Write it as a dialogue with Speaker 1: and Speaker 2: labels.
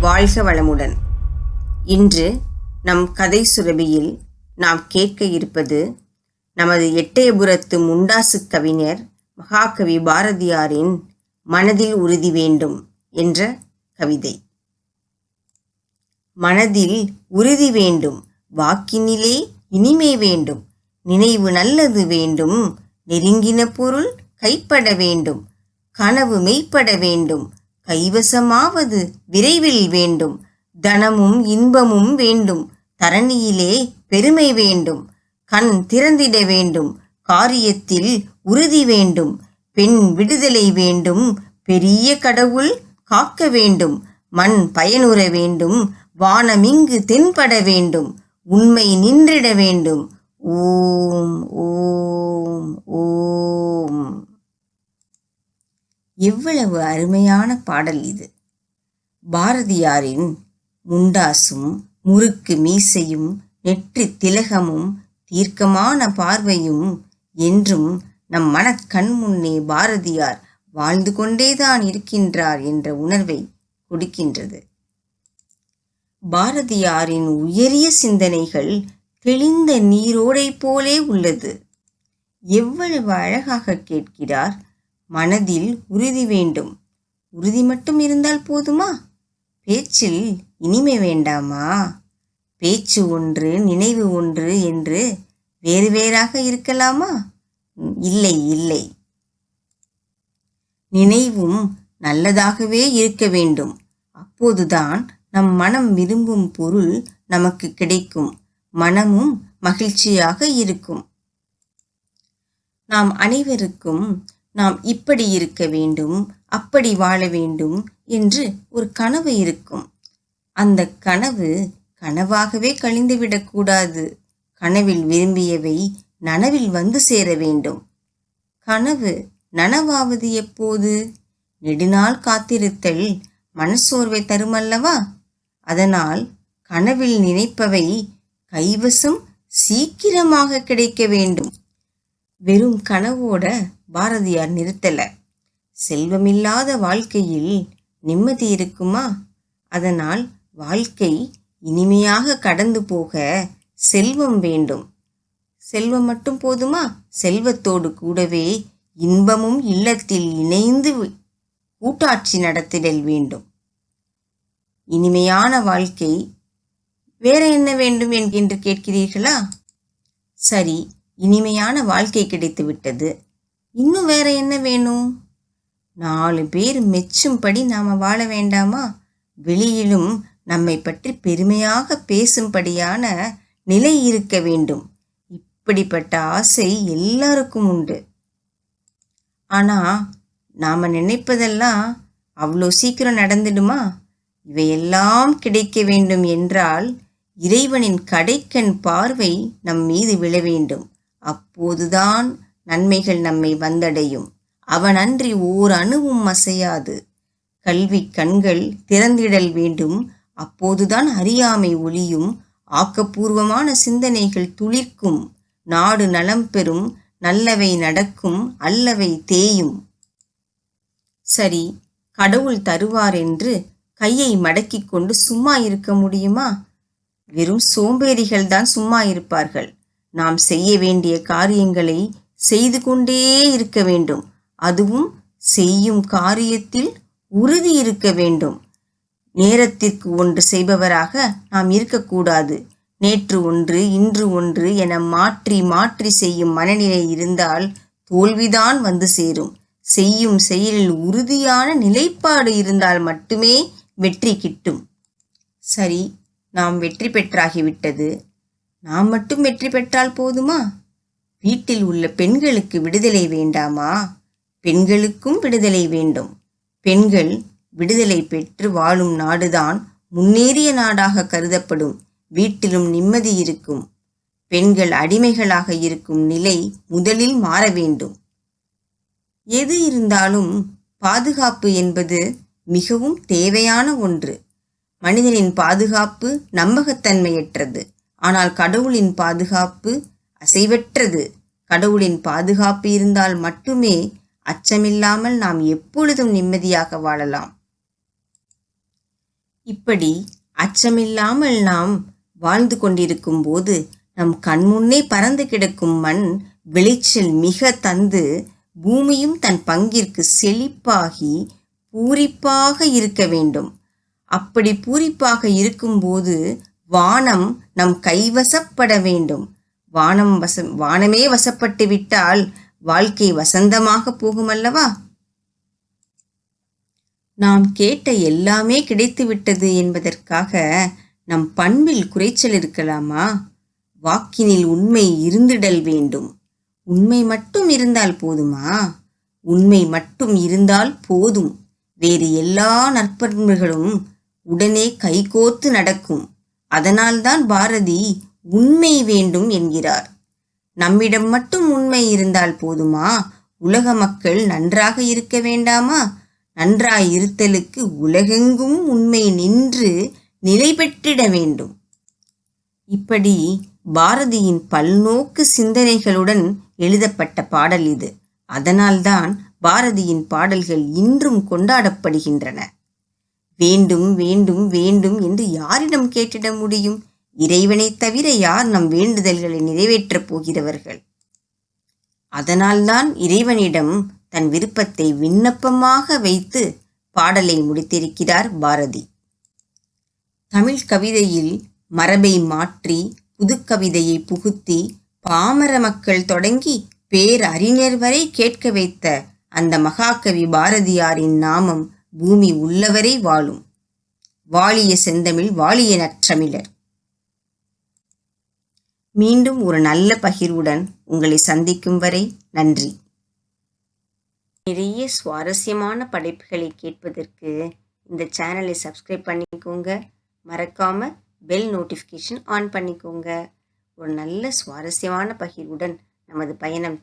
Speaker 1: வாழ்க வளமுடன். இன்று நம் கதை சுரபியில் நாம் கேட்க இருப்பது நமது எட்டயபுரத்து முண்டாசு கவிஞர் மகாகவி பாரதியாரின் மனதில் உறுதி வேண்டும் என்ற கவிதை. மனதில் உறுதி வேண்டும், வாக்கினிலே இனிமை வேண்டும், நினைவு நல்லது வேண்டும், நெருங்கின பொருள் கைப்பட வேண்டும், கனவு மெய்ப்பட வேண்டும், கைவசமாவது விரைவில் வேண்டும், தனமும் இன்பமும் வேண்டும், தரணியிலே பெருமை வேண்டும், கண் திறந்திட வேண்டும், காரியத்தில் உறுதி வேண்டும், பெண் விடுதலை வேண்டும், பெரிய கடவுள் காக்க வேண்டும், மண் பயனுற வேண்டும், வானமிங்கு தென்பட வேண்டும், உண்மை நின்றிட வேண்டும். ஓம் ஓம் ஓம். எவ்வளவு அருமையான பாடல் இது! பாரதியாரின் முண்டாசும் முறுக்கு மீசையும் நெற்றி திலகமும் தீர்க்கமான பார்வையும் என்றும் நம் மனக்கண் முன்னே பாரதியார் வாழ்ந்து கொண்டேதான் இருக்கின்றார் என்ற உணர்வை கொடுக்கின்றது. பாரதியாரின் உயரிய சிந்தனைகள் தெளிந்த நீரோடை போலே உள்ளது. எவ்வளவு அழகாக கேட்கிறார்! மனதில் உறுதி வேண்டும். உறுதி மட்டும் இருந்தால் போதுமா? பேச்சில் இனிமை வேண்டாமா? பேச்சு ஒன்று, நினைவு ஒன்று என்று வேறு வேறாக இருக்கலாமா? இல்லை இல்லை. நினைவும் நல்லதாகவே இருக்க வேண்டும். அப்போதுதான் நம் மனம் விரும்பும் பொருள் நமக்கு கிடைக்கும். மனமும் மகிழ்ச்சியாக இருக்கும். நாம் அனைவருக்கும் நாம் இப்படி இருக்க வேண்டும், அப்படி வாழ வேண்டும் என்று ஒரு கனவு இருக்கும். அந்த கனவு கனவாகவே கழிந்துவிடக்கூடாது. கனவில் விரும்பியவை நனவில் வந்து சேர வேண்டும். கனவு நனவாவது எப்போது? நெடுநாள் காத்திருத்தல் மனசோர்வை தருமல்லவா? அதனால் கனவில் நினைப்பவை கைவசம் சீக்கிரமாக கிடைக்க வேண்டும். வெறும் கனவோட பாரதியார் நிறுத்தல. செல்வமில்லாத வாழ்க்கையில் நிம்மதி இருக்குமா? அதனால் வாழ்க்கை இனிமையாக கடந்து போக செல்வம் வேண்டும். செல்வம் மட்டும் போதுமா? செல்வத்தோடு கூடவே இன்பமும் இல்லத்தில் இணைந்து கூட்டாட்சி நடத்திடல் வேண்டும். இனிமையான வாழ்க்கை வேற என்ன வேண்டும் என்று கேட்கிறீர்களா? சரி, இனிமையான வாழ்க்கை கிடைத்து விட்டது. இன்னும் வேற என்ன வேணும்? 4 பேர் மெச்சும்படி நாம வாழ வேண்டாமா? வெளியிலும் நம்மை பற்றி பெருமையாக பேசும்படியான நிலை இருக்க வேண்டும். இப்படிப்பட்ட ஆசை எல்லாருக்கும் உண்டு. ஆனா நாம நினைப்பதெல்லாம் அவ்வளோ சீக்கிரம் நடந்துடுமா? இவையெல்லாம் கிடைக்க வேண்டும் என்றால் இறைவனின் கடைக்கண் பார்வை நம் மீது விழ வேண்டும். அப்போதுதான் நன்மைகள் நம்மை வந்தடையும். அவனன்றி ஓர் அணுவும் அசையாது. கல்வி கண்கள் திறந்திடல் வேண்டும். அப்போதுதான் அறியாமை ஒளியும், ஆக்கப்பூர்வமான சிந்தனைகள் துளிர்க்கும், நாடு நலம் பெறும், நல்லவை நடக்கும், அல்லவை தேயும். சரி, கடவுள் தருவார் என்று கையை மடக்கிக் கொண்டு சும்மா இருக்க முடியுமா? வெறும் சோம்பேறிகள் தான் சும்மா இருப்பார்கள். நாம் செய்ய வேண்டிய காரியங்களை செய்து கொண்டே இருக்க வேண்டும். அதுவும் செய்யும் காரியத்தில் உறுதி இருக்க வேண்டும். நேரத்திற்கு ஒன்று செய்பவராக நாம் இருக்கக்கூடாது. நேற்று ஒன்று, இன்று ஒன்று என மாற்றி மாற்றி செய்யும் மனநிலை இருந்தால் தோல்விதான் வந்து சேரும். செய்யும் செயலில் உறுதியான நிலைப்பாடு இருந்தால் மட்டுமே வெற்றி கிட்டும். சரி, நாம் வெற்றி பெற்றாகிவிட்டது. நாம் மட்டும் வெற்றி பெற்றால் போதுமா? வீட்டில் உள்ள பெண்களுக்கு விடுதலை வேண்டாமா? பெண்களுக்கும் விடுதலை வேண்டும். பெண்கள் விடுதலை பெற்று வாழும் நாடுதான் முன்னேறிய நாடாக கருதப்படும். வீட்டிலும் நிம்மதி இருக்கும். பெண்கள் அடிமைகளாக இருக்கும் நிலை முதலில் மாற வேண்டும். எது இருந்தாலும் பாதுகாப்பு என்பது மிகவும் தேவையான ஒன்று. மனிதனின் பாதுகாப்பு நம்பகத்தன்மையற்றது. ஆனால் கடவுளின் பாதுகாப்பு அசைவற்றது. கடவுளின் பாதுகாப்பு இருந்தால் மட்டுமே அச்சமில்லாமல் நாம் எப்பொழுதும் நிம்மதியாக வாழலாம். இப்படி அச்சமில்லாமல் நாம் வாழ்ந்து கொண்டிருக்கும் போது நம் கண்முன்னே பறந்து கிடக்கும் மண் விளைச்சல் மிக தந்து பூமியும் தன் பங்கிற்கு செழிப்பாகி பூரிப்பாக இருக்க வேண்டும். அப்படி பூரிப்பாக இருக்கும்போது வானம் நம் கைவசப்பட வேண்டும். வானமே வசப்பட்டு விட்டால் வாழ்க்கை வசந்தமாக போகுமல்லவா? நாம் கேட்ட எல்லாமே கிடைத்துவிட்டது என்பதற்காக நம் பண்பில் குறைச்சல் இருக்கலாமா? வாக்கினில் உண்மை இருந்திடல் வேண்டும். உண்மை மட்டும் இருந்தால் போதுமா? உண்மை மட்டும் இருந்தால் போதும். வேறு எல்லா நற்பண்புகளும் உடனே கைகோத்து நடக்கும். அதனால்தான் பாரதி உண்மை வேண்டும் என்கிறார். நம்மிடம் மட்டும் உண்மை இருந்தால் போதுமா? உலக மக்கள் நன்றாக இருக்க வேண்டாமா? நன்றாய் இருத்தலுக்கு உலகெங்கும் உண்மை நின்று நிலை பெற்றிட வேண்டும். இப்படி பாரதியின் பல்நோக்கு சிந்தனைகளுடன் எழுதப்பட்ட பாடல் இது. அதனால்தான் பாரதியின் பாடல்கள் இன்றும் கொண்டாடப்படுகின்றன. வேண்டும் வேண்டும் வேண்டும் என்று யாரிடம் கேட்டிட முடியும்? இறைவனைத் தவிர யார் நம் வேண்டுதல்களை நிறைவேற்றப் போகிறவர்கள்? அதனால்தான் இறைவனிடம் தன் விருப்பத்தை விண்ணப்பமாக வைத்து பாடலை முடித்திருக்கிறார் பாரதி. தமிழ் கவிதையில் மரபை மாற்றி புதுக்கவிதையை புகுத்தி பாமர மக்கள் தொடங்கி பேரறிஞர் வரை கேட்க வைத்த அந்த மகாகவி பாரதியாரின் நாமம் பூமி உள்ளவரை வாழும். வாழிய செந்தமிழ், வாழிய நற்றமிழர். மீண்டும் ஒரு நல்ல பகிர்வுடன் உங்களை சந்திக்கும் வரை நன்றி. நிறைய சுவாரஸ்யமான படைப்புகளை கேட்பதற்கு இந்த சேனலை சப்ஸ்கிரைப் பண்ணிக்கோங்க. மறக்காம பெல் நோட்டிஃபிகேஷன் ஆன் பண்ணிக்கோங்க. ஒரு நல்ல சுவாரஸ்யமான பகிர்வுடன் நமது பயணம்